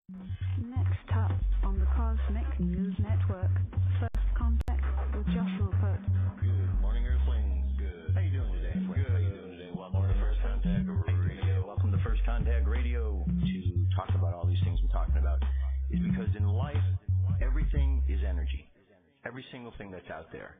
Next up on the Cosmic News Network, First Contact with Joshua Pope. Good morning, Earthlings. Good. How you doing today? Good. How you doing today? Welcome to First Contact Radio. Welcome to First Contact Radio. To talk about all these things I'm talking about is because in life, everything is energy. Every single thing that's out there.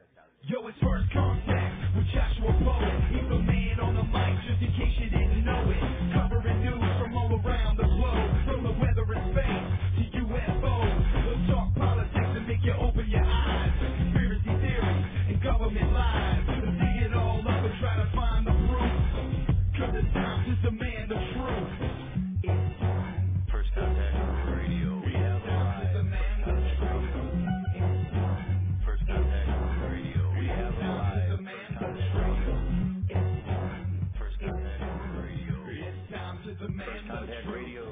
Yo, it's First Contact with Joshua Pope. He's the man on the mic, just in case you didn't know it. Covering news from all around the globe, from the weather and space to UFOs. We'll talk politics and make you open your eyes. Conspiracy theories and government lies. We'll dig it all up and try to find the proof. Cause it's time to demand the truth. It's time. First Contact Radio. We have arrived. To demand the truth. It's time. First Contact Radio. We have To arrived. demand the truth. It's time. First Contact Radio. It's time to First demand the Contact truth. Radio.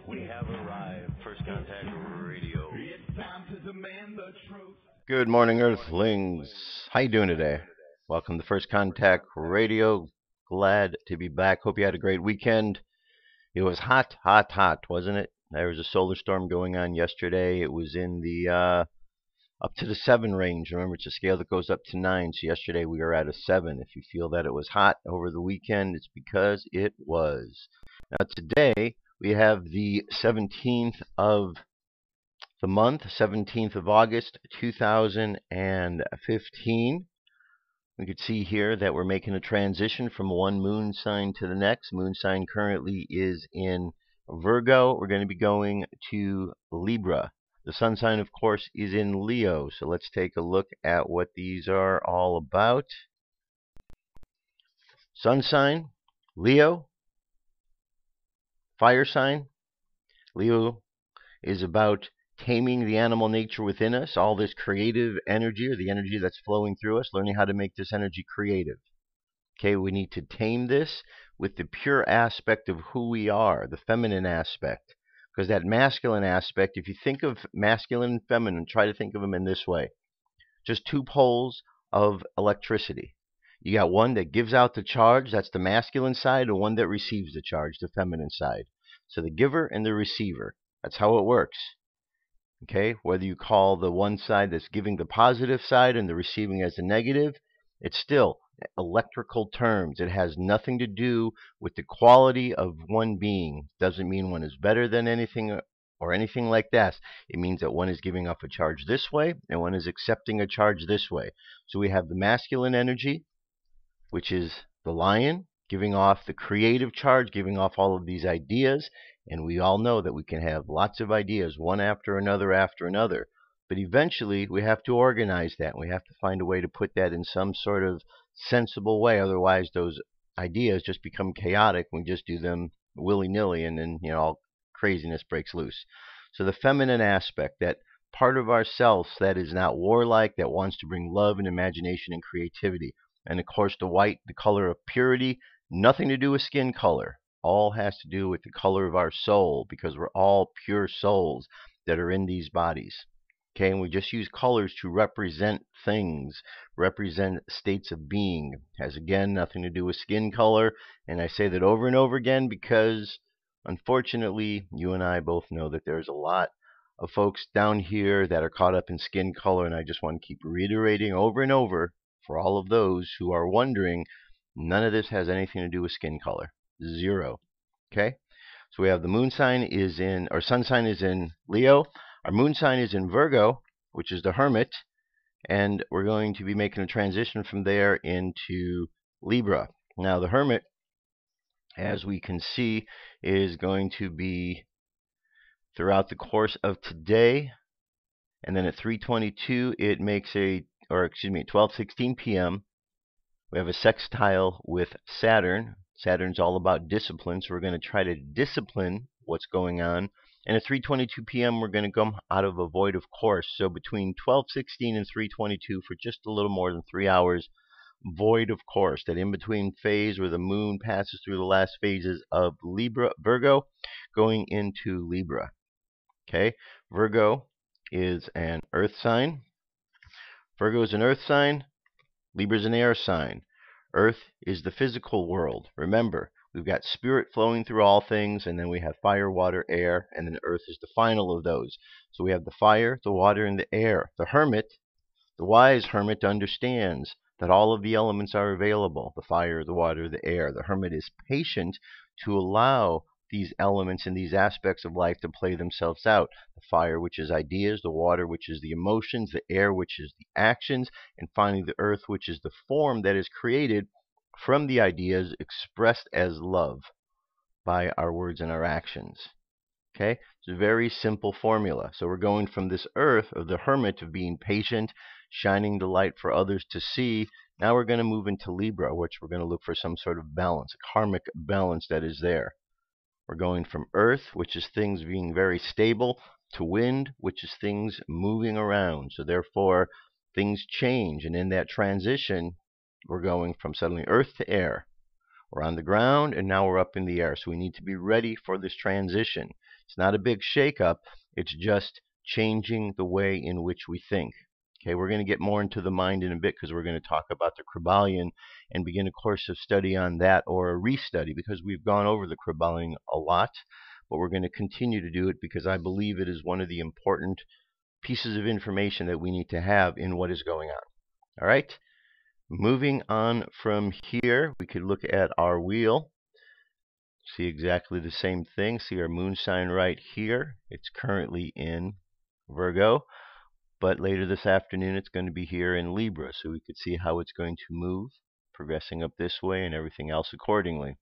We have arrived. First Contact Radio. It's time to demand the truth. Good morning, Earthlings. How you doing today? Welcome to First Contact Radio. Glad to be back. Hope you had a great weekend. It was hot, wasn't it? There was a solar storm going on yesterday. It was in the up to the 7 range. Remember, it's a scale that goes up to 9. So yesterday we were at a 7. If you feel that it was hot over the weekend, it's because it was. Now today we have the 17th of the month, 17th of August, 2015. We could see here that we're making a transition from one moon sign to the next. Moon sign currently is in Virgo. We're going to be going to Libra. The sun sign, of course, is in Leo. So let's take a look at what these are all about. Sun sign, Leo. Fire sign, Leo is about taming the animal nature within us, all this creative energy, or the energy that's flowing through us, learning how to make this energy creative. Okay, we need to tame this with the pure aspect of who we are, the feminine aspect. Because that masculine aspect, if you think of masculine and feminine, try to think of them in this way. Just two poles of electricity. You got one that gives out the charge, that's the masculine side, and one that receives the charge, the feminine side. So the giver and the receiver, that's how it works. Okay, whether you call the one side that's giving the positive side and the receiving as the negative, it's still electrical terms. It has nothing to do with the quality of one being. Doesn't mean one is better than anything or anything like that. It means that one is giving off a charge this way and one is accepting a charge this way. So we have the masculine energy, which is the lion, giving off the creative charge, giving off all of these ideas. And we all know that we can have lots of ideas, one after another. But eventually, we have to organize that. We have to find a way to put that in some sort of sensible way. Otherwise, those ideas just become chaotic. We just do them willy-nilly, and then all craziness breaks loose. So the feminine aspect, that part of ourselves that is not warlike, that wants to bring love and imagination and creativity. And of course, the white, the color of purity, nothing to do with skin color. All has to do with the color of our soul, because we're all pure souls that are in these bodies. Okay, and we just use colors to represent things, represent states of being. It has, again, nothing to do with skin color. And I say that over and over again because, unfortunately, you and I both know that there's a lot of folks down here that are caught up in skin color. And I just want to keep reiterating over and over for all of those who are wondering, none of this has anything to do with skin color. Zero. Okay, so we have the moon sign is in, or sun sign is in Leo. Our moon sign is in Virgo, which is the Hermit, and we're going to be making a transition from there into Libra. Now, the Hermit, as we can see, is going to be throughout the course of today, and then at 3:22 it makes at 12:16 p.m. we have a sextile with Saturn. Saturn's all about discipline, so we're going to try to discipline what's going on. And at 3:22 p.m., we're going to come out of a void of course. So between 12:16 and 3:22, for just a little more than 3 hours, void of course. That in-between phase where the moon passes through the last phases of Virgo, going into Libra. Okay, Virgo is an earth sign. Virgo is an earth sign. Libra is an air sign. Earth is the physical world. Remember, We've got spirit flowing through all things, and then we have fire, water, air, and then earth is the final of those. So we have the fire, the water, and the air. The hermit, the wise hermit, understands that all of the elements are available, the fire, the water, the air. The hermit is patient to allow these elements and these aspects of life to play themselves out. The fire, which is ideas, the water, which is the emotions, the air, which is the actions, and finally the earth, which is the form that is created from the ideas expressed as love by our words and our actions. Okay? It's a very simple formula. So we're going from this earth of the hermit of being patient, shining the light for others to see. Now we're going to move into Libra, which we're going to look for some sort of balance, a karmic balance that is there. We're going from earth, which is things being very stable, to wind, which is things moving around. So therefore, things change. And in that transition, we're going from suddenly earth to air. We're on the ground, and now we're up in the air. So we need to be ready for this transition. It's not a big shake-up. It's just changing the way in which we think. Okay, we're going to get more into the mind in a bit because we're going to talk about the Krybalion and begin a course of study on that, or a restudy, because we've gone over the Krybalion a lot. But we're going to continue to do it because I believe it is one of the important pieces of information that we need to have in what is going on. All right? Moving on from here, we could look at our wheel. See exactly the same thing. See our moon sign right here. It's currently in Virgo, but later this afternoon it's going to be here in Libra, so we could see how it's going to move, progressing up this way and everything else accordingly.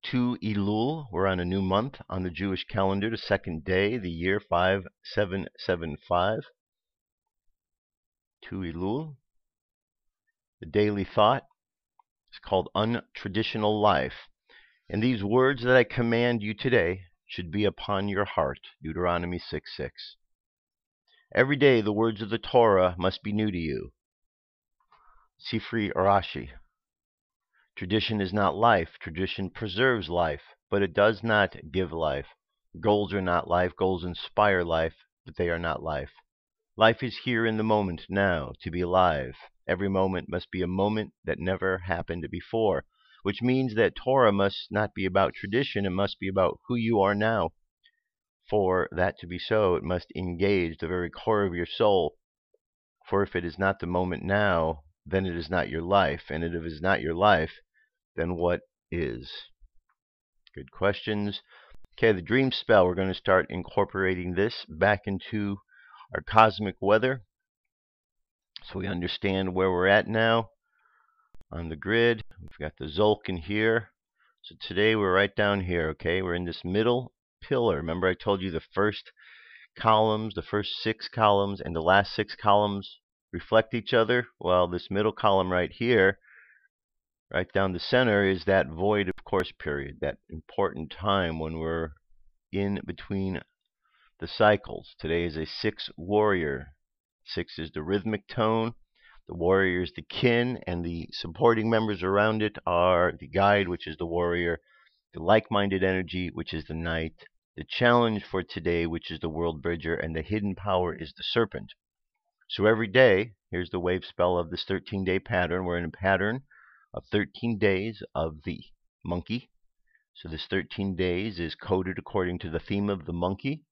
2 Elul, we're on a new month on the Jewish calendar, the second day, the year 5775. 2 Elul. The daily thought is called untraditional life. And these words that I command you today should be upon your heart. Deuteronomy 6:6. Every day the words of the Torah must be new to you. Sifri Rashi. Tradition is not life. Tradition preserves life, but it does not give life. Goals are not life. Goals inspire life, but they are not life. Life is here in the moment now, to be alive. Every moment must be a moment that never happened before, which means that Torah must not be about tradition. It must be about who you are now. For that to be so, it must engage the very core of your soul. For if it is not the moment now, then it is not your life. And if it is not your life, then what is? Good questions. Okay, the dream spell, we're going to start incorporating this back into our cosmic weather, so we understand where we're at now on the grid. We've got the Zolkin here. So today we're right down here, okay? We're in this middle pillar. Remember I told you the first columns, the first 6 columns, and the last 6 columns reflect each other? Well, this middle column right here, right down the center, is that void of course period, that important time when we're in between the cycles. Today is a 6 warrior. 6 is the rhythmic tone. The warrior is the kin, and the supporting members around it are the guide, which is the warrior, the like-minded energy, which is the knight, the challenge for today, which is the world bridger, and the hidden power is the serpent. So every day, here's the wave spell of this 13-day pattern. We're in a pattern of 13 days of the monkey. So this 13 days is coded according to the theme of the monkey.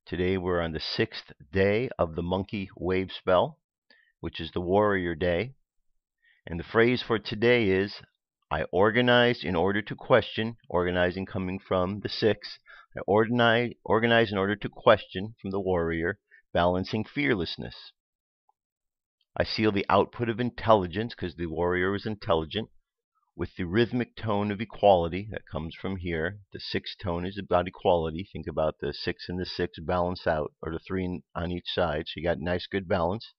Today we're on the 6th day of the monkey wave spell, which is the warrior day. And the phrase for today is, I organized in order to question, organizing coming from the 6. I organize in order to question from the warrior, balancing fearlessness. I seal the output of intelligence, because the warrior is intelligent, with the rhythmic tone of equality that comes from here. The 6th tone is about equality. Think about the 6 and the 6 balance out, or the 3 on each side. So you got nice, good balance.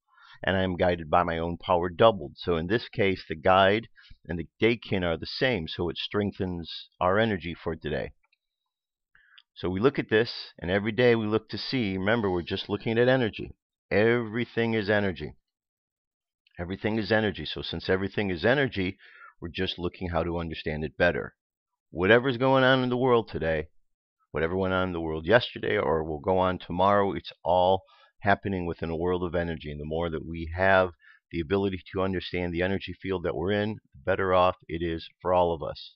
And I am guided by my own power doubled. So in this case, the guide and the daykin are the same, so it strengthens our energy for today. So we look at this, and every day we look to see, remember, we're just looking at energy. Everything is energy. Everything is energy. So since everything is energy, we're just looking how to understand it better. Whatever's going on in the world today, whatever went on in the world yesterday or will go on tomorrow, it's all happening within a world of energy. And the more that we have the ability to understand the energy field that we're in, the better off it is for all of us.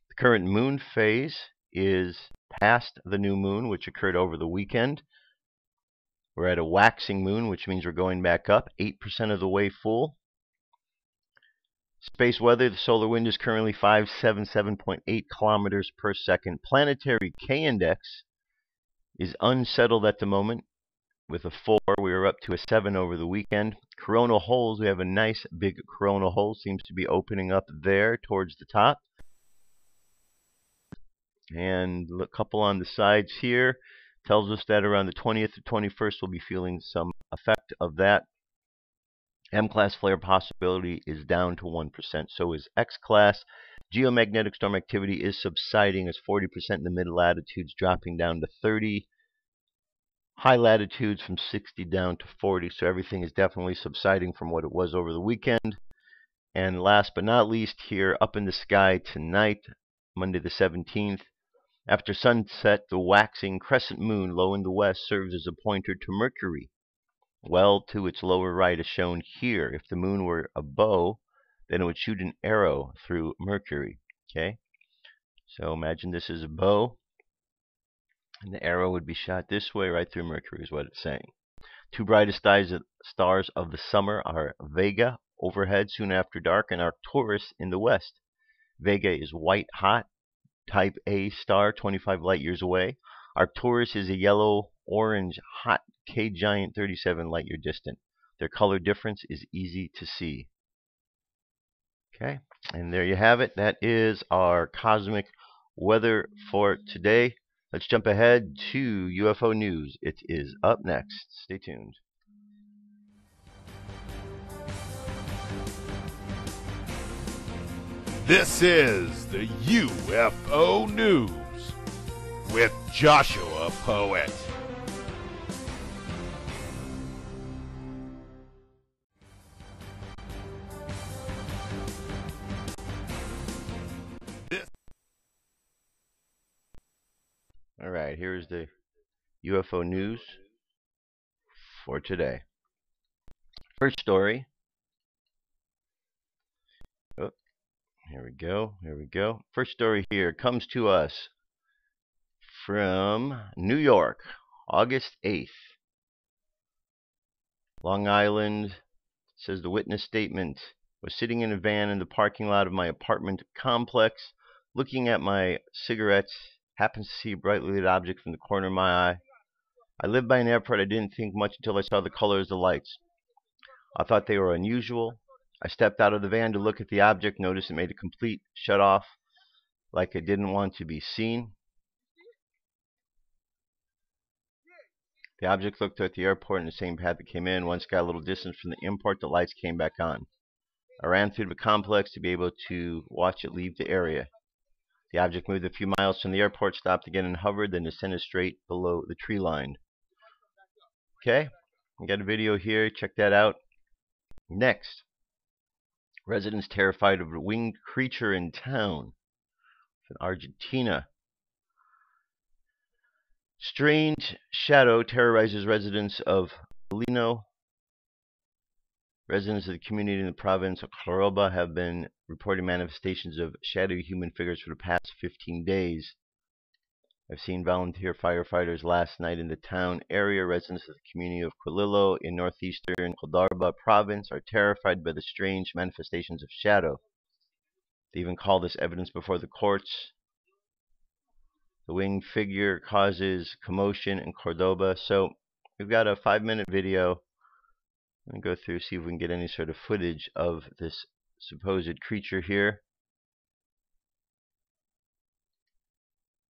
The current moon phase is past the new moon, which occurred over the weekend. We're at a waxing moon, which means we're going back up, 8% of the way full. Space weather, the solar wind is currently 577.8 kilometers per second. Planetary K-index is unsettled at the moment with a 4. We were up to a 7 over the weekend. Coronal holes, we have a nice big coronal hole, seems to be opening up there towards the top. And a couple on the sides here tells us that around the 20th to 21st we'll be feeling some effect of that. M-class flare possibility is down to 1%. So is X-class. Geomagnetic storm activity is subsiding as 40% in the mid-latitudes, dropping down to 30. High latitudes from 60 down to 40. So everything is definitely subsiding from what it was over the weekend. And last but not least, here up in the sky tonight, Monday the 17th, after sunset, the waxing crescent moon low in the west serves as a pointer to Mercury. Well to its lower right is shown here. If the moon were a bow, then it would shoot an arrow through Mercury. Okay? So imagine this is a bow, and the arrow would be shot this way right through Mercury is what it's saying. Two brightest stars of the summer are Vega overhead soon after dark and Arcturus in the west. Vega is white hot, type A star, 25 light years away. Arcturus is a yellow-orange hot K giant, 37 light year distant. Their color difference is easy to see. Okay, and there you have it. That is our cosmic weather for today. Let's jump ahead to UFO news. It is up next. Stay tuned. This is the UFO News with Joshua Poet. All right, here's the UFO news for today. First story. Oh, here we go. Here we go. First story here comes to us from New York, August 8th. Long Island, says the witness statement, was sitting in a van in the parking lot of my apartment complex, looking at my cigarettes, happened to see a brightly lit object from the corner of my eye. I live by an airport. I didn't think much until I saw the colors of the lights. I thought they were unusual. I stepped out of the van to look at the object, noticed it made a complete shut off, like it didn't want to be seen. The object looked at the airport in the same path it came in. Once got a little distance from the import, the lights came back on. I ran through the complex to be able to watch it leave the area. The object moved a few miles from the airport, stopped again and hovered, then descended straight below the tree line. Okay, we got a video here. Check that out. Next, residents terrified of a winged creature in town. In Argentina. Strange shadow terrorizes residents of Krybalion. Residents of the community in the province of Córdoba have been reporting manifestations of shadowy human figures for the past 15 days. I've seen volunteer firefighters last night in the town area. Residents of the community of Krybalion in northeastern Córdoba province are terrified by the strange manifestations of shadow. They even call this evidence before the courts. The winged figure causes commotion in Córdoba. So we've got a 5-minute video. I'm going to go through, see if we can get any sort of footage of this supposed creature here.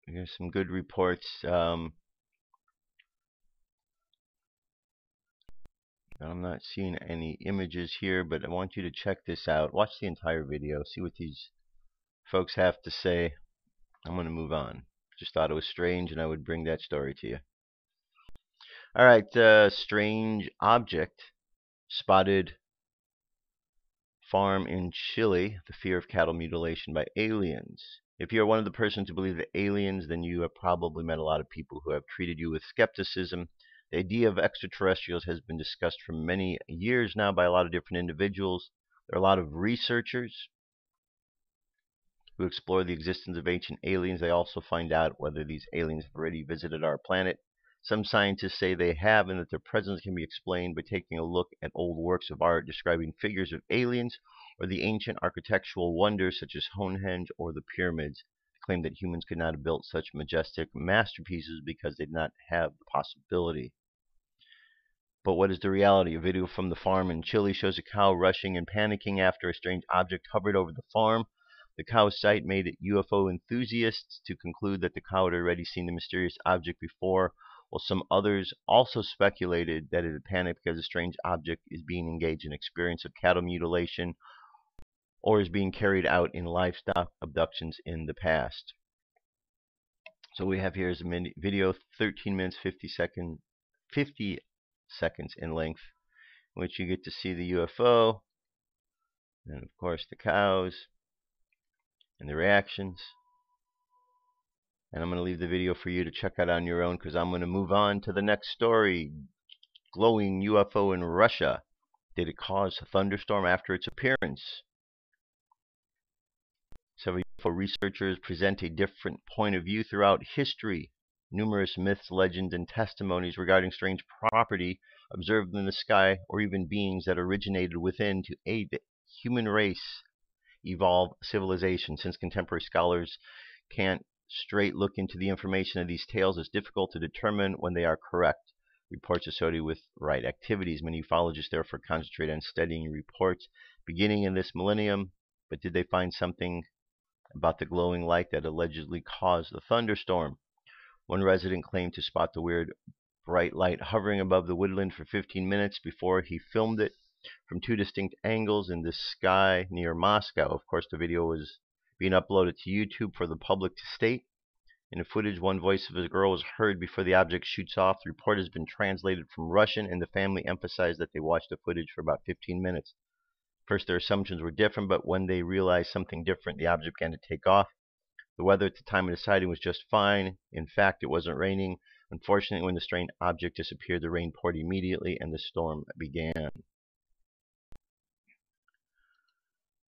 Here's some good reports. I'm not seeing any images here, but I want you to check this out. Watch the entire video. See what these folks have to say. I'm going to move on. Just thought it was strange, and I would bring that story to you. All right, strange object spotted farm in Chile. The fear of cattle mutilation by aliens. If you're one of the persons who believe that aliens, then you have probably met a lot of people who have treated you with skepticism. The idea of extraterrestrials has been discussed for many years now by a lot of different individuals. There are a lot of researchers who explore the existence of ancient aliens. They also find out whether these aliens have already visited our planet. Some scientists say they have, and that their presence can be explained by taking a look at old works of art describing figures of aliens or the ancient architectural wonders such as Stonehenge or the pyramids. They claim that humans could not have built such majestic masterpieces because they did not have the possibility. But what is the reality? A video from the farm in Chile shows a cow rushing and panicking after a strange object hovered over the farm. The cow's sight made UFO enthusiasts to conclude that the cow had already seen the mysterious object before, while some others also speculated that it had panicked because the strange object is being engaged in experience of cattle mutilation or is being carried out in livestock abductions in the past. So we have here is a video, 13 minutes 50 seconds in length, in which you get to see the UFO and of course the cows and the reactions. And I'm going to leave the video for you to check out on your own, because I'm going to move on to the next story. Glowing UFO in Russia. Did it cause a thunderstorm after its appearance? Several UFO researchers present a different point of view throughout history. Numerous myths, legends, and testimonies regarding strange property observed in the sky, or even beings that originated within to aid the human race evolve civilization. Since contemporary scholars can't straight look into the information of these tales, it's difficult to determine when they are correct. Reports associated with right activities. Many ufologists therefore concentrate on studying reports beginning in this millennium. But did they find something about the glowing light that allegedly caused the thunderstorm? One resident claimed to spot the weird bright light hovering above the woodland for 15 minutes before he filmed it from two distinct angles in the sky near Moscow. Of course, the video was being uploaded to YouTube for the public to state. In the footage, one voice of a girl was heard before the object shoots off. The report has been translated from Russian, and the family emphasized that they watched the footage for about 15 minutes. First, their assumptions were different, but when they realized something different, the object began to take off. The weather at the time of the sighting was just fine. In fact, it wasn't raining. Unfortunately, when the strange object disappeared, the rain poured immediately, and the storm began.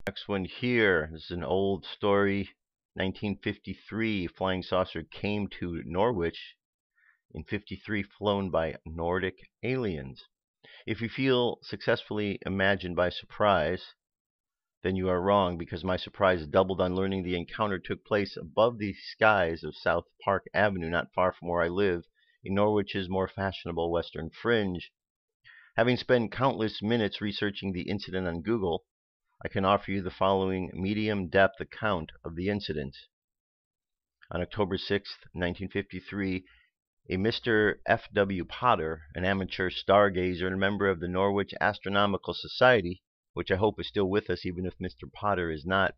Next one here. This is an old story. 1953, flying saucer came to Norwich in 53, flown by Nordic aliens. If you feel successfully imagined by surprise, then you are wrong, because my surprise doubled on learning the encounter took place above the skies of South Park Avenue, not far from where I live, in Norwich's more fashionable western fringe. Having spent countless minutes researching the incident on Google, I can offer you the following medium-depth account of the incident. On October 6, 1953, a Mr. F.W. Potter, an amateur stargazer and a member of the Norwich Astronomical Society, which I hope is still with us even if Mr. Potter is not,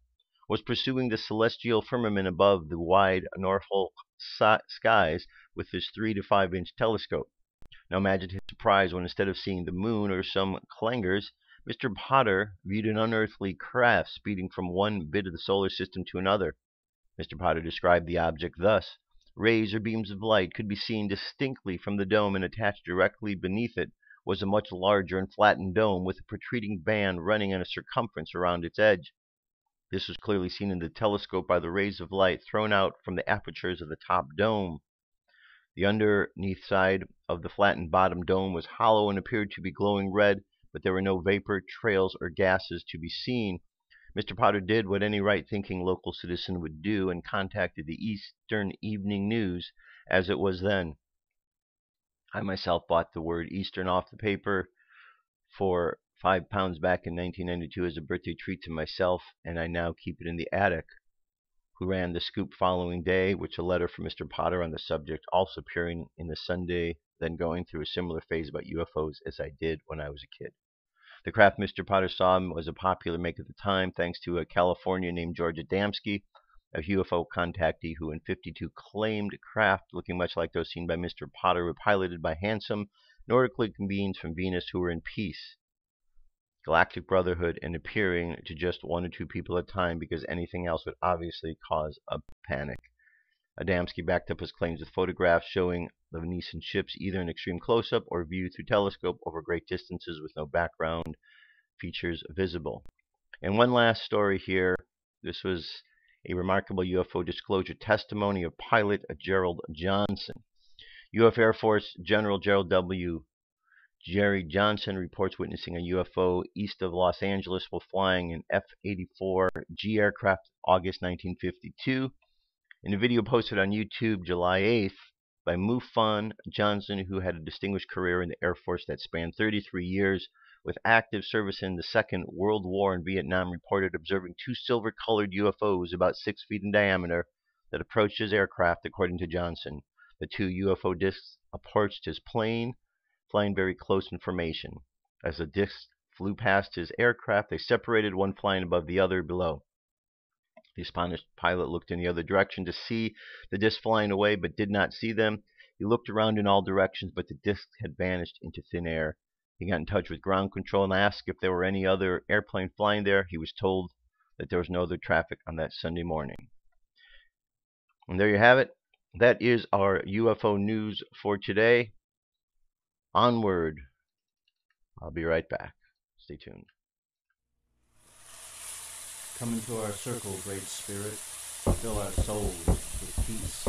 was pursuing the celestial firmament above the wide Norfolk skies with his 3 to 5 inch telescope. Now imagine his surprise when, instead of seeing the moon or some clangers, Mr. Potter viewed an unearthly craft speeding from one bit of the solar system to another. Mr. Potter described the object thus: rays or beams of light could be seen distinctly from the dome, and attached directly beneath it was a much larger and flattened dome with a protruding band running in a circumference around its edge. This was clearly seen in the telescope by the rays of light thrown out from the apertures of the top dome. The underneath side of the flattened bottom dome was hollow and appeared to be glowing red, but there were no vapor trails or gases to be seen. Mr. Potter did what any right-thinking local citizen would do and contacted the Eastern Evening News, as it was then. I myself bought the word Eastern off the paper for £5 back in 1992 as a birthday treat to myself, and I now keep it in the attic. Who ran the scoop following day, which a letter from Mr. Potter on the subject, also appearing in the Sunday, then going through a similar phase about UFOs as I did when I was a kid. The craft Mr. Potter saw was a popular make at the time, thanks to a Californian named George Adamski, a UFO contactee who in '52 claimed craft looking much like those seen by Mr. Potter were piloted by handsome Nordic-looking beings from Venus who were in peace, galactic brotherhood, and appearing to just 1 or 2 people at a time, because anything else would obviously cause a panic. Adamski backed up his claims with photographs showing the Venetian ships either in extreme close-up or viewed through telescope over great distances with no background features visible. And one last story here. This was a remarkable UFO disclosure testimony of pilot Gerald Johnson. U.S. Air Force General Gerald W. Jerry Johnson reports witnessing a UFO east of Los Angeles while flying an F-84G aircraft August 1952. In a video posted on YouTube July 8th by Mufon Johnson, who had a distinguished career in the Air Force that spanned 33 years with active service in the Second World War and Vietnam, reported observing two silver-colored UFOs about 6 feet in diameter that approached his aircraft. According to Johnson, the two UFO discs approached his plane, flying very close in formation. As the discs flew past his aircraft, they separated, one flying above the other below. The astonished pilot looked in the other direction to see the discs flying away, but did not see them. He looked around in all directions, but the discs had vanished into thin air. He got in touch with ground control and asked if there were any other airplane flying there. He was told that there was no other traffic on that Sunday morning. And there you have it. That is our UFO news for today. Onward. I'll be right back. Stay tuned. Come into our circle, Great Spirit. Fill our souls with peace.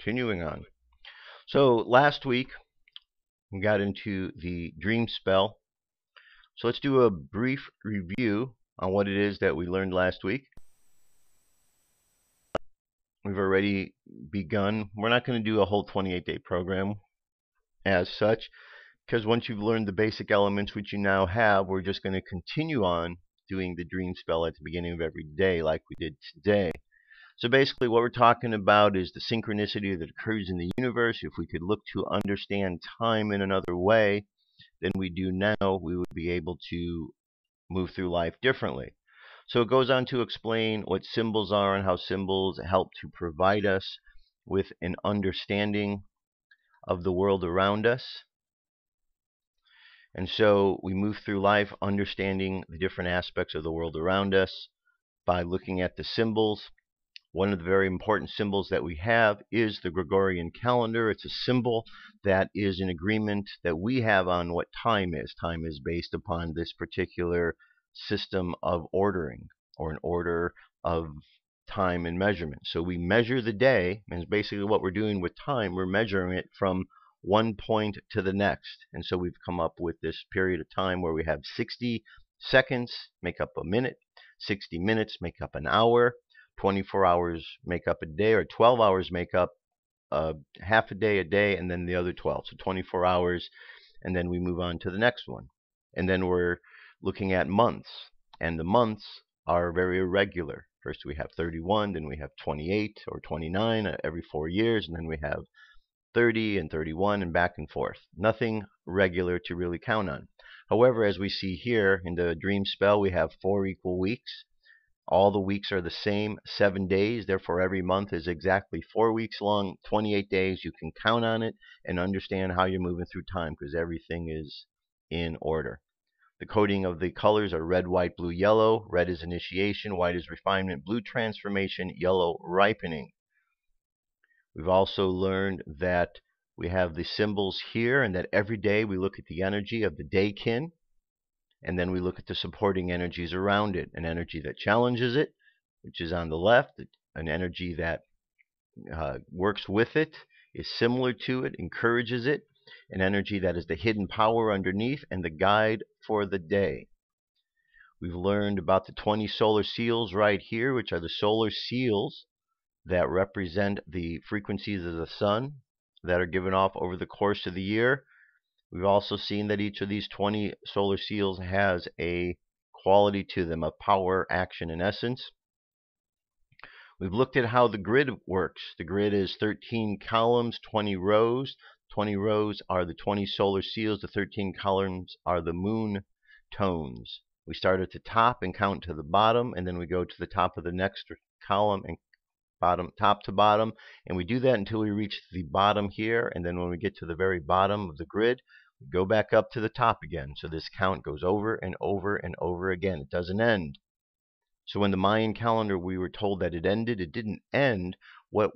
Continuing on. So last week we got into the dream spell. So let's do a brief review on what it is that we learned last week. We've already begun. We're not going to do a whole 28-day program as such, because once you've learned the basic elements which you now have, we're just going to continue on doing the dream spell at the beginning of every day like we did today. So basically what we're talking about is the synchronicity that occurs in the universe. If we could look to understand time in another way than we do now, we would be able to move through life differently. So it goes on to explain what symbols are and how symbols help to provide us with an understanding of the world around us. And so we move through life understanding the different aspects of the world around us by looking at the symbols. One of the very important symbols that we have is the Gregorian calendar. It's a symbol that is an agreement that we have on what time is. Time is based upon this particular system of ordering, or an order of time and measurement. So we measure the day, and basically what we're doing with time, we're measuring it from one point to the next. And so we've come up with this period of time where we have 60 seconds make up a minute, 60 minutes make up an hour, 24 hours make up a day, or 12 hours make up half a day, and then the other 12. So 24 hours, and then we move on to the next one. And then we're looking at months, and the months are very irregular. First we have 31, then we have 28 or 29 every 4 years, and then we have 30 and 31 and back and forth. Nothing regular to really count on. However, as we see here in the dream spell, we have 4 equal weeks. All the weeks are the same, 7 days. Therefore, every month is exactly 4 weeks long, 28 days. You can count on it and understand how you're moving through time because everything is in order. The coding of the colors are red, white, blue, yellow. Red is initiation, white is refinement, blue transformation, yellow ripening. We've also learned that we have the symbols here, and that every day we look at the energy of the daykin. And then we look at the supporting energies around it. An energy that challenges it, which is on the left. An energy that works with it, is similar to it, encourages it. an energy that is the hidden power underneath and the guide for the day. We've learned about the 20 solar seals right here, which are the solar seals that represent the frequencies of the sun that are given off over the course of the year. We've also seen that each of these 20 solar seals has a quality to them of power, action, and essence. We've looked at how the grid works. The grid is 13 columns, 20 rows. 20 rows are the 20 solar seals. The 13 columns are the moon tones. We start at the top and count to the bottom, and then we go to the top of the next column and top to bottom, and we do that until we reach the bottom here, and then when we get to the very bottom of the grid, we go back up to the top again. So this count goes over and over and over again. It doesn't end. So when the Mayan calendar, we were told that it ended, it didn't end. What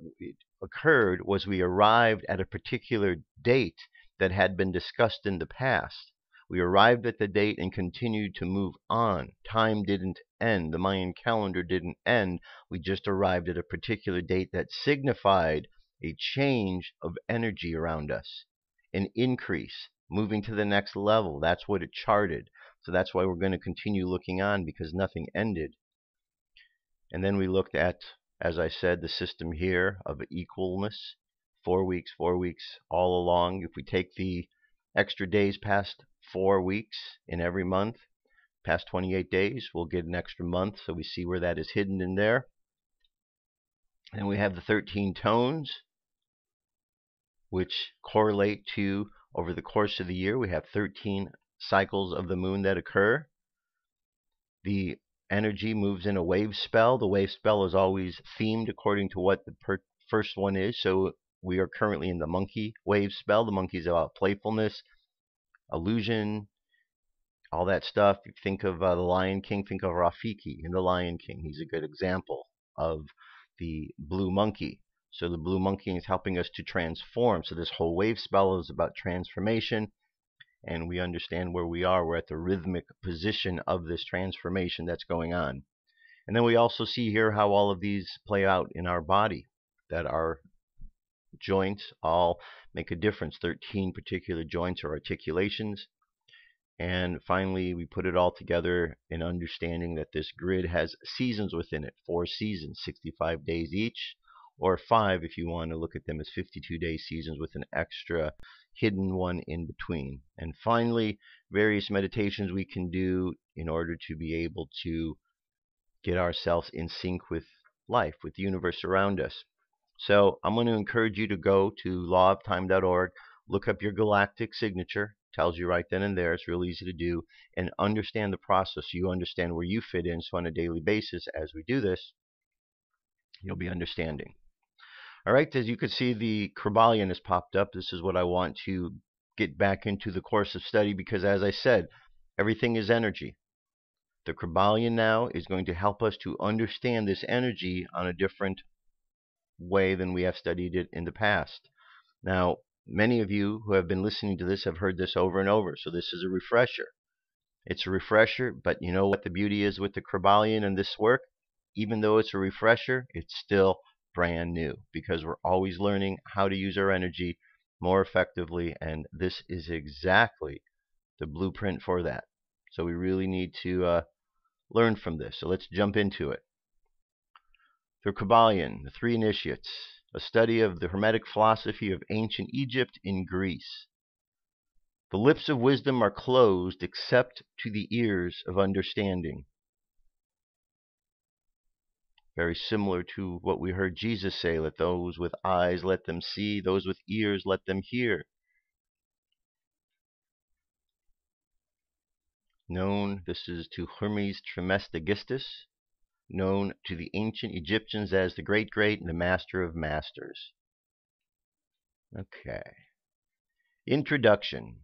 occurred was we arrived at a particular date that had been discussed in the past. We arrived at the date and continued to move on. Time didn't end. The Mayan calendar didn't end. We just arrived at a particular date that signified a change of energy around us, an increase, moving to the next level. That's what it charted. So that's why we're going to continue looking on, because nothing ended. And then we looked at, as I said, the system here of equalness, 4 weeks, all along. If we take the extra days past 4 weeks in every month, past 28 days, we'll get an extra month. So we see where that is hidden in there. And we have the 13 tones, which correlate to, over the course of the year, we have 13 cycles of the moon that occur. The energy moves in a wave spell. The wave spell is always themed according to what the first one is. So we are currently in the monkey wave spell. The monkey is about playfulness, illusion, all that stuff. If you think of the Lion King, think of Rafiki in the Lion King. He's a good example of the blue monkey. So the blue monkey is helping us to transform. So this whole wave spell is about transformation. And we understand where we are. We're at the rhythmic position of this transformation that's going on. And then we also see here how all of these play out in our body, that our joints all make a difference. 13 particular joints or articulations. And finally, we put it all together in understanding that this grid has seasons within it. 4 seasons, 65 days each, or 5 if you want to look at them as 52-day seasons with an extra hidden one in between. And finally, various meditations we can do in order to be able to get ourselves in sync with life, with the universe around us. So I'm going to encourage you to go to lawoftime.org, look up your galactic signature. Tells you right then and there. It's real easy to do, and understand the process. You understand where you fit in. So on a daily basis, as we do this, you'll be understanding. All right, as you can see, the Krybalion has popped up. This is what I want to get back into the course of study, because as I said, everything is energy. The Krybalion now is going to help us to understand this energy on a different way than we have studied it in the past. Now, many of you who have been listening to this have heard this over and over, so this is a refresher. It's a refresher, but you know what the beauty is with the Krybalion and this work? Even though it's a refresher, it's still brand new, because we're always learning how to use our energy more effectively, and this is exactly the blueprint for that. So we really need to learn from this. So let's jump into it. The Krybalion, the 3 initiates, a study of the Hermetic philosophy of ancient Egypt in Greece. The lips of wisdom are closed except to the ears of understanding. Very similar to what we heard Jesus say, let those with eyes let them see, those with ears let them hear. Known, this is to Hermes Trismegistus, known to the ancient Egyptians as the Great Great and the Master of Masters. Okay. Introduction.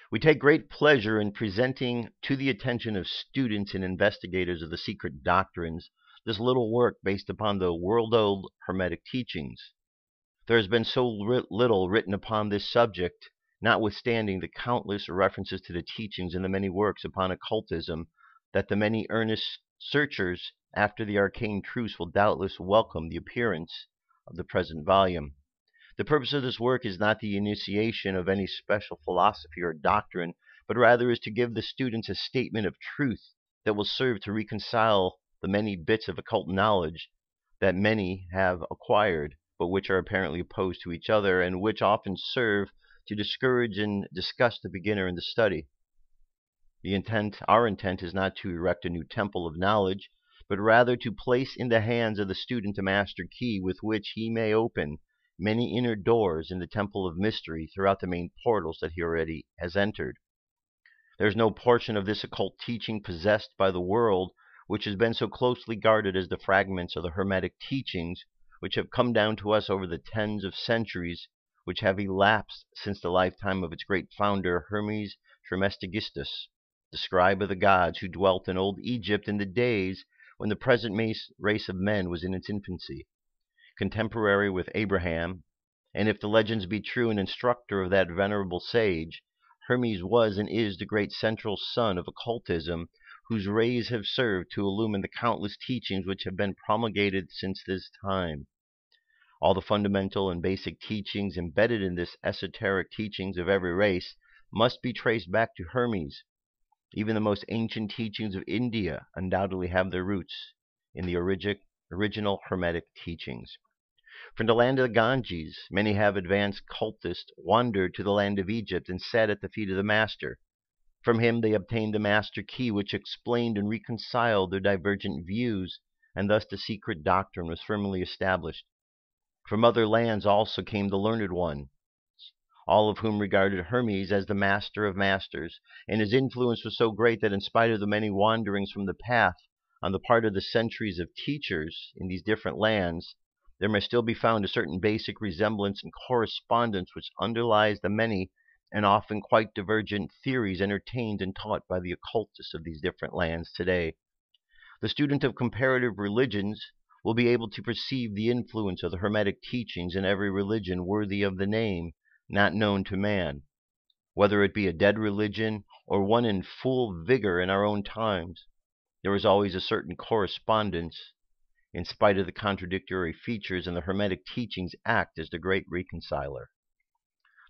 We take great pleasure in presenting to the attention of students and investigators of the secret doctrines this little work based upon the world-old Hermetic teachings. There has been so little written upon this subject, notwithstanding the countless references to the teachings and the many works upon occultism, that the many earnest searchers after the arcane truths will doubtless welcome the appearance of the present volume. The purpose of this work is not the initiation of any special philosophy or doctrine, but rather is to give the students a statement of truth that will serve to reconcile the many bits of occult knowledge that many have acquired, but which are apparently opposed to each other, and which often serve to discourage and disgust the beginner in the study. Our intent is not to erect a new temple of knowledge, but rather to place in the hands of the student a master key with which he may open many inner doors in the temple of mystery throughout the main portals that he already has entered. There is no portion of this occult teaching possessed by the world which has been so closely guarded as the fragments of the Hermetic teachings which have come down to us over the tens of centuries which have elapsed since the lifetime of its great founder, Hermes Trismegistus, the scribe of the gods who dwelt in old Egypt in the days when the present race of men was in its infancy. Contemporary with Abraham, and if the legends be true, an instructor of that venerable sage, Hermes was and is the great central sun of occultism, whose rays have served to illumine the countless teachings which have been promulgated since this time. All the fundamental and basic teachings embedded in this esoteric teachings of every race must be traced back to Hermes. Even the most ancient teachings of India undoubtedly have their roots in the original Hermetic teachings. From the land of the Ganges, many have advanced cultists wandered to the land of Egypt and sat at the feet of the master. From him they obtained the master key which explained and reconciled their divergent views, and thus the secret doctrine was firmly established. From other lands also came the learned ones, all of whom regarded Hermes as the master of masters, and his influence was so great that in spite of the many wanderings from the path on the part of the centuries of teachers in these different lands, there may still be found a certain basic resemblance and correspondence which underlies the many and often quite divergent theories entertained and taught by the occultists of these different lands today. The student of comparative religions will be able to perceive the influence of the Hermetic teachings in every religion worthy of the name, not known to man, whether it be a dead religion or one in full vigor in our own times. There is always a certain correspondence, in spite of the contradictory features, and the Hermetic teachings act as the great reconciler.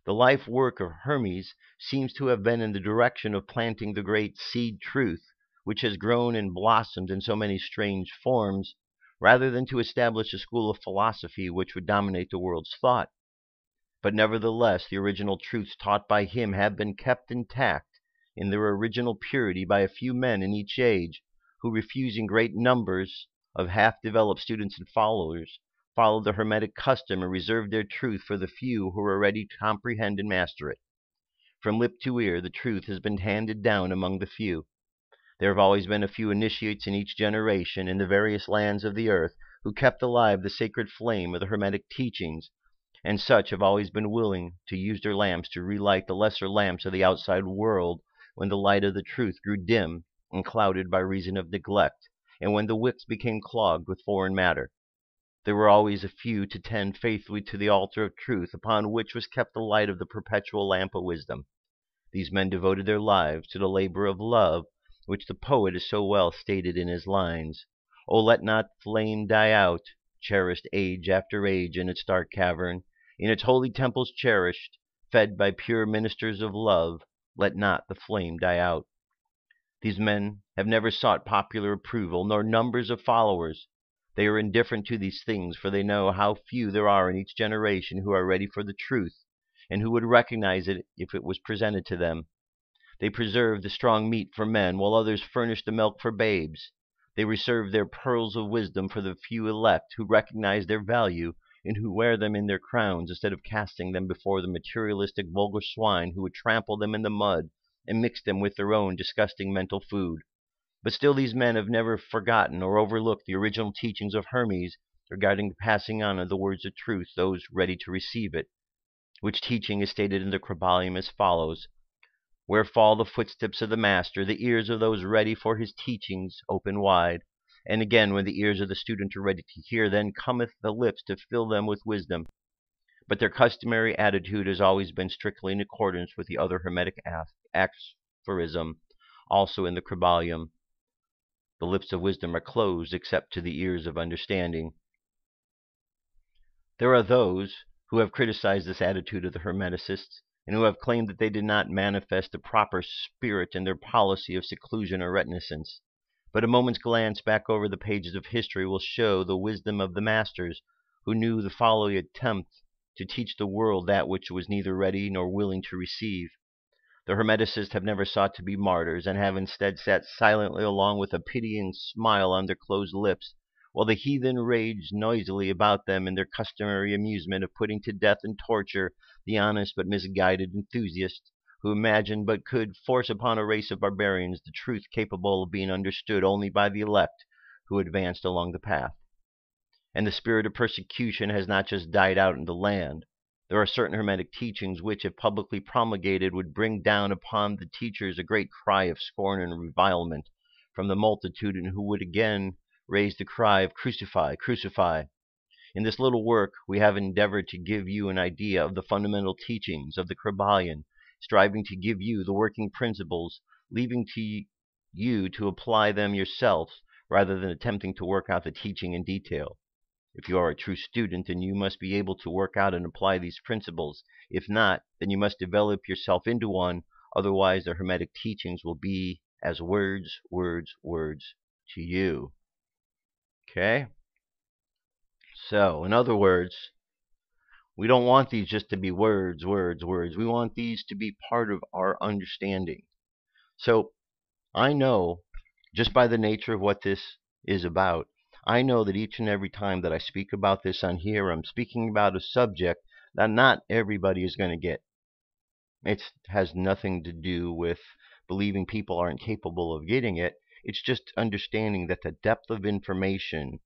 The life work of Hermes seems to have been in the direction of planting the great seed truth, which has grown and blossomed in so many strange forms, rather than to establish a school of philosophy which would dominate the world's thought. But nevertheless, the original truths taught by him have been kept intact in their original purity by a few men in each age, who, refusing great numbers of half-developed students and followers, followed the Hermetic custom and reserved their truth for the few who were ready to comprehend and master it. From lip to ear, the truth has been handed down among the few. There have always been a few initiates in each generation in the various lands of the earth who kept alive the sacred flame of the Hermetic teachings, and such have always been willing to use their lamps to relight the lesser lamps of the outside world when the light of the truth grew dim and clouded by reason of neglect, and when the wicks became clogged with foreign matter. There were always a few to tend faithfully to the altar of truth, upon which was kept the light of the perpetual lamp of wisdom. These men devoted their lives to the labor of love, which the poet has so well stated in his lines: "O let not flame die out, cherished age after age in its dark cavern, in its holy temples cherished, fed by pure ministers of love, let not the flame die out." These men have never sought popular approval, nor numbers of followers. They are indifferent to these things, for they know how few there are in each generation who are ready for the truth, and who would recognize it if it was presented to them. They preserve the strong meat for men, while others furnish the milk for babes. They reserve their pearls of wisdom for the few elect who recognize their value, and who wear them in their crowns instead of casting them before the materialistic vulgar swine who would trample them in the mud and mix them with their own disgusting mental food. But still these men have never forgotten or overlooked the original teachings of Hermes regarding the passing on of the words of truth those ready to receive it, which teaching is stated in the Krybalion as follows: "Where fall the footsteps of the master, the ears of those ready for his teachings open wide. And again, when the ears of the student are ready to hear, then cometh the lips to fill them with wisdom." But their customary attitude has always been strictly in accordance with the other Hermetic aphorism, also in the Krybalion: "The lips of wisdom are closed except to the ears of understanding." There are those who have criticized this attitude of the Hermeticists, and who have claimed that they did not manifest a proper spirit in their policy of seclusion or reticence. But a moment's glance back over the pages of history will show the wisdom of the masters, who knew the folly attempt to teach the world that which it was neither ready nor willing to receive. The Hermeticists have never sought to be martyrs, and have instead sat silently along with a pitying smile on their closed lips, while the heathen raged noisily about them in their customary amusement of putting to death and torture the honest but misguided enthusiasts, who imagined but could force upon a race of barbarians the truth capable of being understood only by the elect who advanced along the path. And the spirit of persecution has not just died out in the land. There are certain Hermetic teachings which, if publicly promulgated, would bring down upon the teachers a great cry of scorn and revilement from the multitude, and who would again raise the cry of "Crucify, crucify." In this little work we have endeavored to give you an idea of the fundamental teachings of the Krybalion, striving to give you the working principles, leaving to you to apply them yourselves rather than attempting to work out the teaching in detail. If you are a true student, then you must be able to work out and apply these principles. If not, then you must develop yourself into one. Otherwise, the Hermetic teachings will be as words, words, words to you. Okay? So, in other words, we don't want these just to be words, words, words. We want these to be part of our understanding. So, I know, just by the nature of what this is about, I know that each and every time that I speak about this on here, I'm speaking about a subject that not everybody is going to get. It has nothing to do with believing people aren't capable of getting it. It's just understanding that the depth of information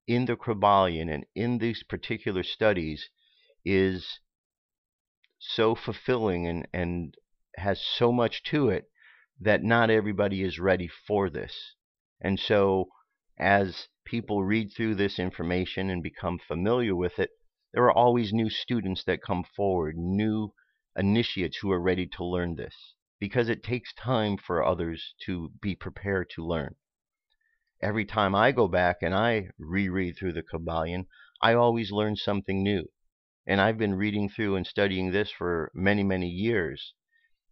in the Krybalion and in these particular studies is so fulfilling and has so much to it that not everybody is ready for this. And so as people read through this information and become familiar with it, there are always new students that come forward, new initiates who are ready to learn this, because it takes time for others to be prepared to learn. Every time I go back and I reread through the Krybalion, I always learn something new. And I've been reading through and studying this for many, many years.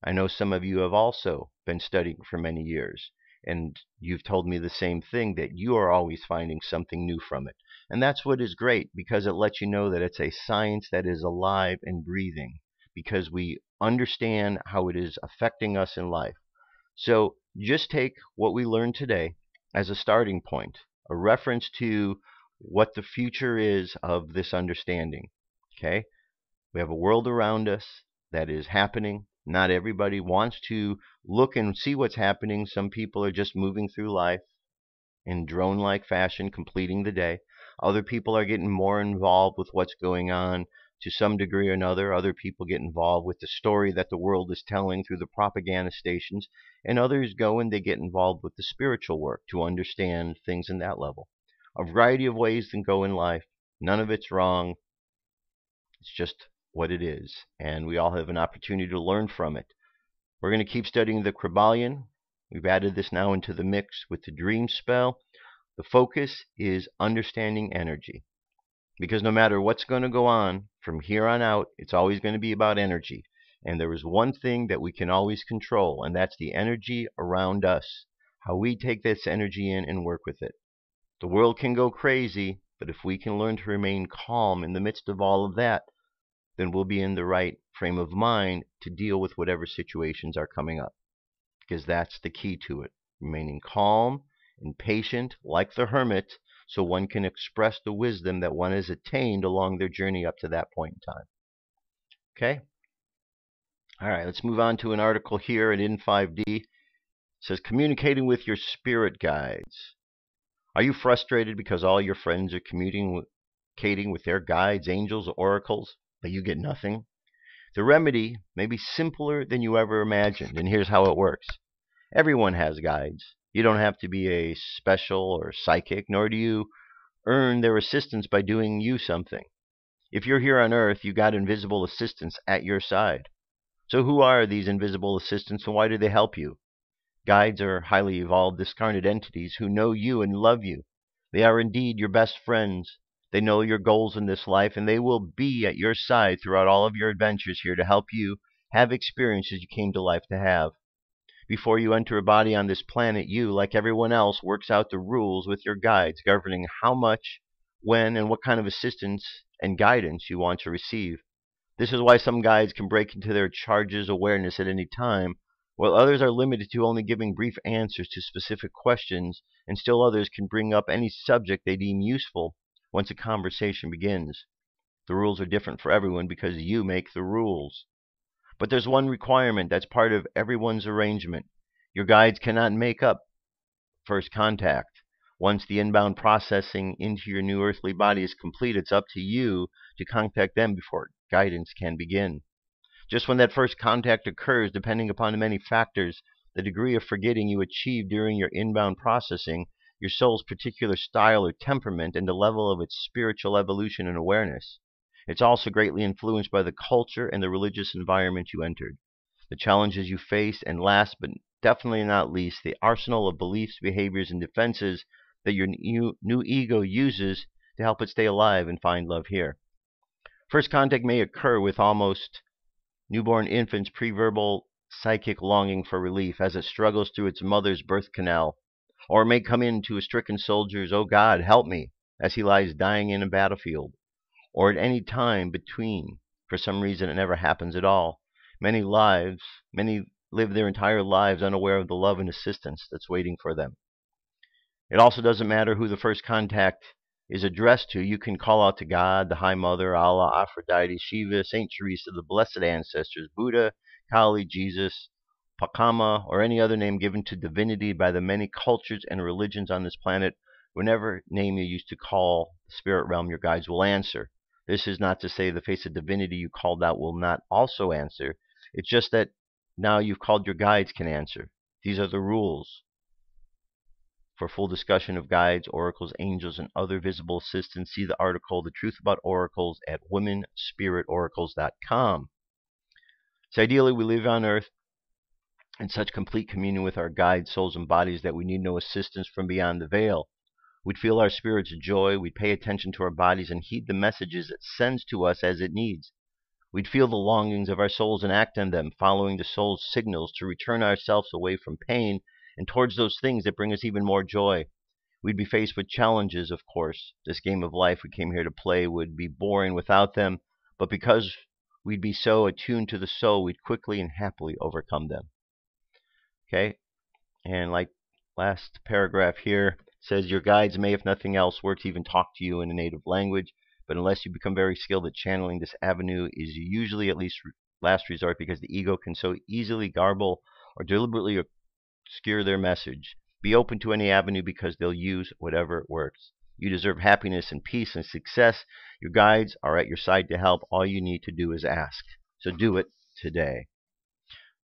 I know some of you have also been studying for many years. And you've told me the same thing, that you are always finding something new from it. And that's what is great, because it lets you know that it's a science that is alive and breathing, because we understand how it is affecting us in life. So just take what we learned today as a starting point, a reference to what the future is of this understanding. Okay? We have a world around us that is happening. Not everybody wants to look and see what's happening. Some people are just moving through life in drone-like fashion, completing the day. Other people are getting more involved with what's going on to some degree or another. Other people get involved with the story that the world is telling through the propaganda stations. And others go and they get involved with the spiritual work to understand things in that level. A variety of ways to go in life. None of it's wrong. It's just what it is, and we all have an opportunity to learn from it. We're going to keep studying the Krybalion. We've added this now into the mix with the dream spell. The focus is understanding energy, because no matter what's going to go on from here on out, it's always going to be about energy. And there is one thing that we can always control, and that's the energy around us, how we take this energy in and work with it. The world can go crazy, but if we can learn to remain calm in the midst of all of that, then we'll be in the right frame of mind to deal with whatever situations are coming up. Because that's the key to it. Remaining calm and patient like the hermit, so one can express the wisdom that one has attained along their journey up to that point in time. Okay? Alright, let's move on to an article here at In5D. It says, communicating with your spirit guides. Are you frustrated because all your friends are communicating with their guides, angels, oracles, but you get nothing? The remedy may be simpler than you ever imagined, and here's how it works. Everyone has guides. You don't have to be a special or psychic, nor do you earn their assistance by doing you something. If you're here on Earth, you got invisible assistants at your side. So who are these invisible assistants, and why do they help you? Guides are highly evolved, discarnate entities who know you and love you. They are indeed your best friends. They know your goals in this life, and they will be at your side throughout all of your adventures here to help you have experiences you came to life to have. Before you enter a body on this planet, you, like everyone else, works out the rules with your guides governing how much, when, and what kind of assistance and guidance you want to receive. This is why some guides can break into their charge's awareness at any time, while others are limited to only giving brief answers to specific questions, and still others can bring up any subject they deem useful once a conversation begins. The rules are different for everyone because you make the rules. But there's one requirement that's part of everyone's arrangement. Your guides cannot make up first contact. Once the inbound processing into your new earthly body is complete, it's up to you to contact them before guidance can begin. Just when that first contact occurs, depending upon the many factors, the degree of forgetting you achieve during your inbound processing, your soul's particular style or temperament, and the level of its spiritual evolution and awareness. It's also greatly influenced by the culture and the religious environment you entered, the challenges you faced, and last but definitely not least, the arsenal of beliefs, behaviors, and defenses that your new ego uses to help it stay alive and find love here. First contact may occur with almost newborn infant's pre-verbal psychic longing for relief as it struggles through its mother's birth canal, or it may come into a stricken soldier's "Oh God, help me," as he lies dying in a battlefield, or at any time between. For some reason it never happens at all. Many live their entire lives unaware of the love and assistance that's waiting for them. It also doesn't matter who the first contact is addressed to. You can call out to God, the High Mother, Allah, Aphrodite, Shiva, Saint Teresa, the Blessed Ancestors, Buddha, Kali, Jesus, Pakama, or any other name given to divinity by the many cultures and religions on this planet. Whenever name you use to call the spirit realm, your guides will answer. This is not to say the face of divinity you called out will not also answer. It's just that now you've called, your guides can answer. These are the rules. For full discussion of guides, oracles, angels, and other visible assistants, see the article The Truth About Oracles at womenspiritoracles.com. So ideally, we live on Earth in such complete communion with our guides, souls, and bodies that we need no assistance from beyond the veil. We'd feel our spirit's joy, we'd pay attention to our bodies and heed the messages it sends to us as it needs. We'd feel the longings of our souls and act on them, following the soul's signals to return ourselves away from pain and towards those things that bring us even more joy. We'd be faced with challenges, of course. This game of life we came here to play would be boring without them, but because we'd be so attuned to the soul, we'd quickly and happily overcome them. Okay? And like last paragraph here says, your guides may, if nothing else, work to even talk to you in a native language, but unless you become very skilled at channeling, this avenue is usually at least last resort, because the ego can so easily garble or deliberately obscure their message. Be open to any avenue because they'll use whatever works. You deserve happiness and peace and success. Your guides are at your side to help. All you need to do is ask. So do it today.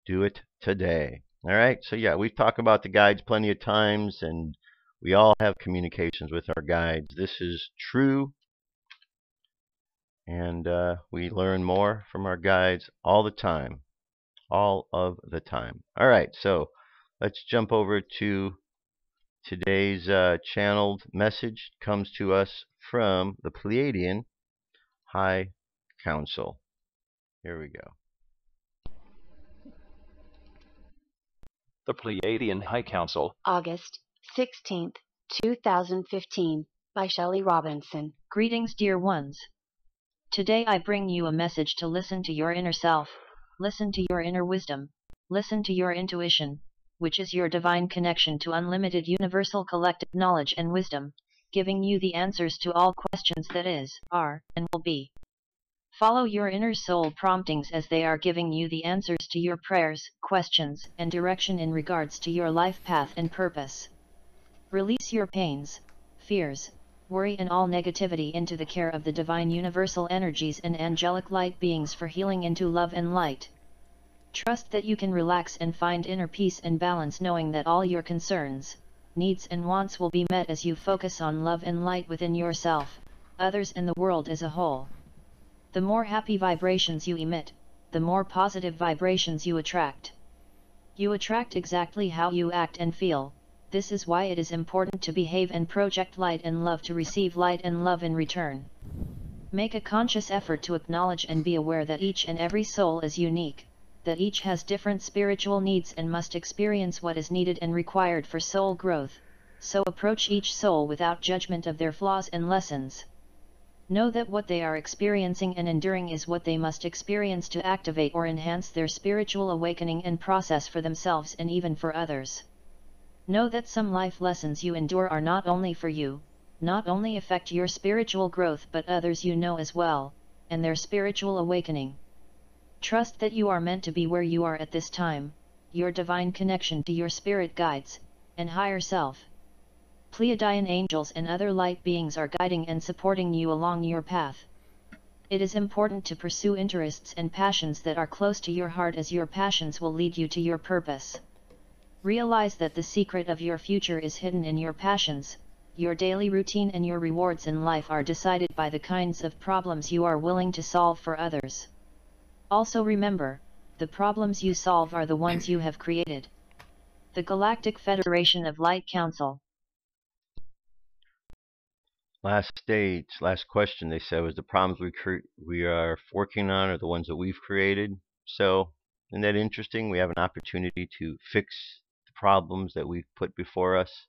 Do it today. All right? So yeah, we've talked about the guides plenty of times, and we all have communications with our guides. This is true. And we learn more from our guides all the time. All of the time. All right, so let's jump over to today's channeled message. It comes to us from the Pleiadian High Council. Here we go. The Pleiadian High Council. August 16th, 2015, by Shelley Robinson. Greetings, dear ones. Today I bring you a message to listen to your inner self, listen to your inner wisdom, listen to your intuition, which is your divine connection to unlimited universal collective knowledge and wisdom, giving you the answers to all questions that is, are, and will be. Follow your inner soul promptings as they are giving you the answers to your prayers, questions, and direction in regards to your life path and purpose. Release your pains, fears, worry and all negativity into the care of the divine universal energies and angelic light beings for healing into love and light. Trust that you can relax and find inner peace and balance, knowing that all your concerns, needs and wants will be met as you focus on love and light within yourself, others and the world as a whole. The more happy vibrations you emit, the more positive vibrations you attract. You attract exactly how you act and feel, This is why it is important to behave and project light and love to receive light and love in return. Make a conscious effort to acknowledge and be aware that each and every soul is unique, that each has different spiritual needs and must experience what is needed and required for soul growth, so approach each soul without judgment of their flaws and lessons. Know that what they are experiencing and enduring is what they must experience to activate or enhance their spiritual awakening and process for themselves and even for others. Know that some life lessons you endure are not only for you, not only affect your spiritual growth but others you know as well, and their spiritual awakening. Trust that you are meant to be where you are at this time, your divine connection to your spirit guides, and higher self. Pleiadian angels and other light beings are guiding and supporting you along your path. It is important to pursue interests and passions that are close to your heart, as your passions will lead you to your purpose. Realize that the secret of your future is hidden in your passions. Your daily routine and your rewards in life are decided by the kinds of problems you are willing to solve for others. Also remember, the problems you solve are the ones you have created. The Galactic Federation of Light Council. Last stage, last question, they said, was the problems we are working on are the ones that we've created. So, isn't that interesting? We have an opportunity to fix the problems that we've put before us.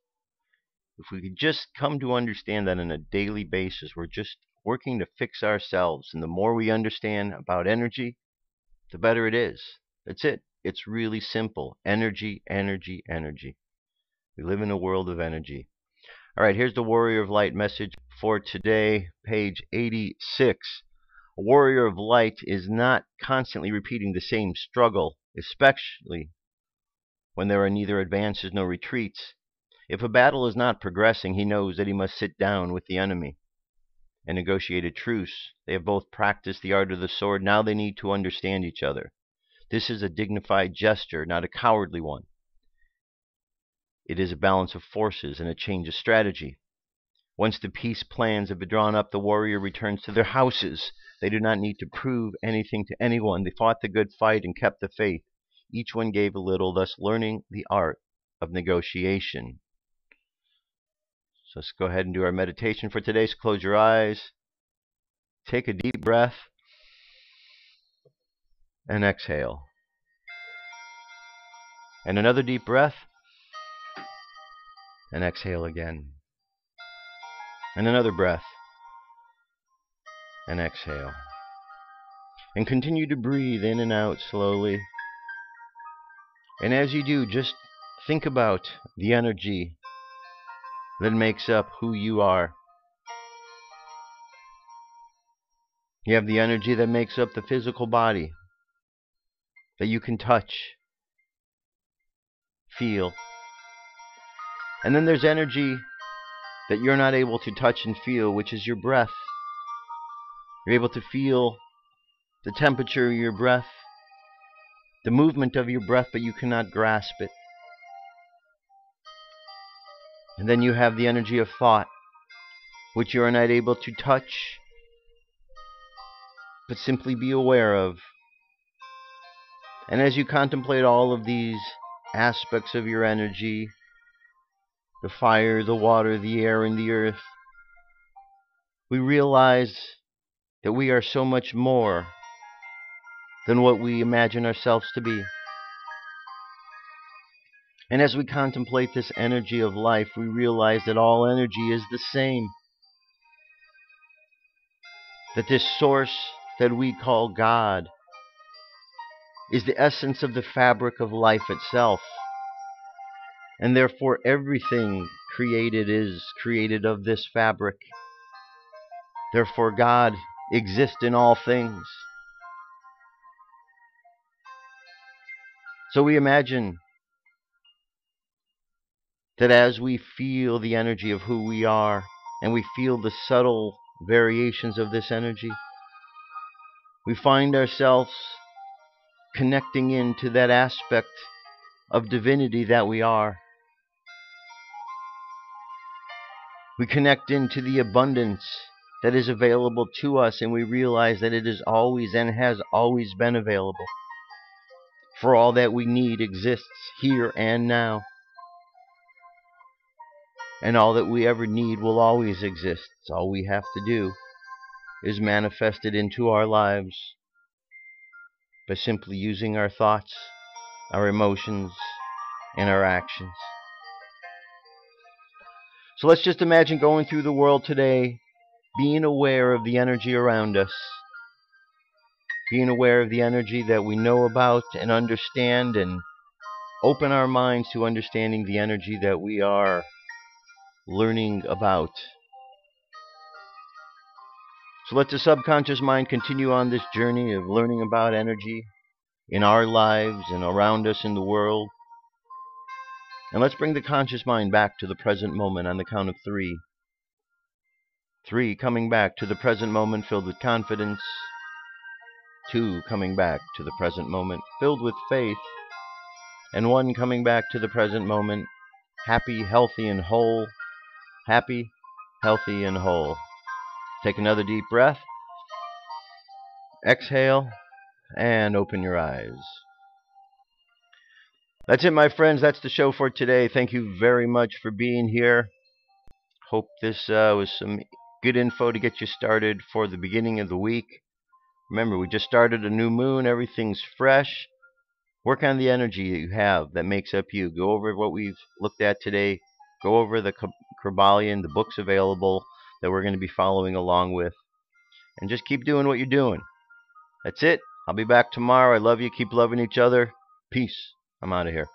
If we could just come to understand that on a daily basis, we're just working to fix ourselves. And the more we understand about energy, the better it is. That's it. It's really simple. Energy, energy, energy. We live in a world of energy. All right, here's the Warrior of Light message for today, page 86. A warrior of light is not constantly repeating the same struggle, especially when there are neither advances nor retreats. If a battle is not progressing, he knows that he must sit down with the enemy and negotiate a truce. They have both practiced the art of the sword. Now they need to understand each other. This is a dignified gesture, not a cowardly one. It is a balance of forces and a change of strategy. Once the peace plans have been drawn up, the warrior returns to their houses. They do not need to prove anything to anyone. They fought the good fight and kept the faith. Each one gave a little, thus learning the art of negotiation. So let's go ahead and do our meditation for today. So close your eyes. Take a deep breath. And exhale. And another deep breath. And exhale again. And another breath. And exhale. And continue to breathe in and out slowly. And as you do, just think about the energy that makes up who you are. You have the energy that makes up the physical body that you can touch, feel. And then there's energy that you're not able to touch and feel, which is your breath. You're able to feel the temperature of your breath, the movement of your breath, but you cannot grasp it. And then you have the energy of thought, which you are not able to touch, but simply be aware of. And as you contemplate all of these aspects of your energy, the fire, the water, the air, and the earth, we realize that we are so much more than what we imagine ourselves to be. And as we contemplate this energy of life, we realize that all energy is the same. That this source that we call God is the essence of the fabric of life itself. And therefore everything created is created of this fabric. Therefore God exists in all things. So we imagine that as we feel the energy of who we are, and we feel the subtle variations of this energy, we find ourselves connecting into that aspect of divinity that we are. We connect into the abundance that is available to us, and we realize that it is always and has always been available. For all that we need exists here and now. And all that we ever need will always exist. All we have to do is manifest it into our lives by simply using our thoughts, our emotions, and our actions. So let's just imagine going through the world today, being aware of the energy around us, being aware of the energy that we know about and understand, and open our minds to understanding the energy that we are learning about. So let the subconscious mind continue on this journey of learning about energy in our lives and around us in the world. And let's bring the conscious mind back to the present moment on the count of 3. 3, coming back to the present moment filled with confidence. 2, coming back to the present moment filled with faith. And 1, coming back to the present moment happy, healthy, and whole. Happy, healthy, and whole. Take another deep breath. Exhale and open your eyes. That's it, my friends. That's the show for today. Thank you very much for being here. Hope this was some good info to get you started for the beginning of the week. Remember, we just started a new moon. Everything's fresh. Work on the energy you have that makes up you. Go over what we've looked at today. Go over the Krybalion, the books available that we're going to be following along with. And just keep doing what you're doing. That's it. I'll be back tomorrow. I love you. Keep loving each other. Peace. I'm out of here.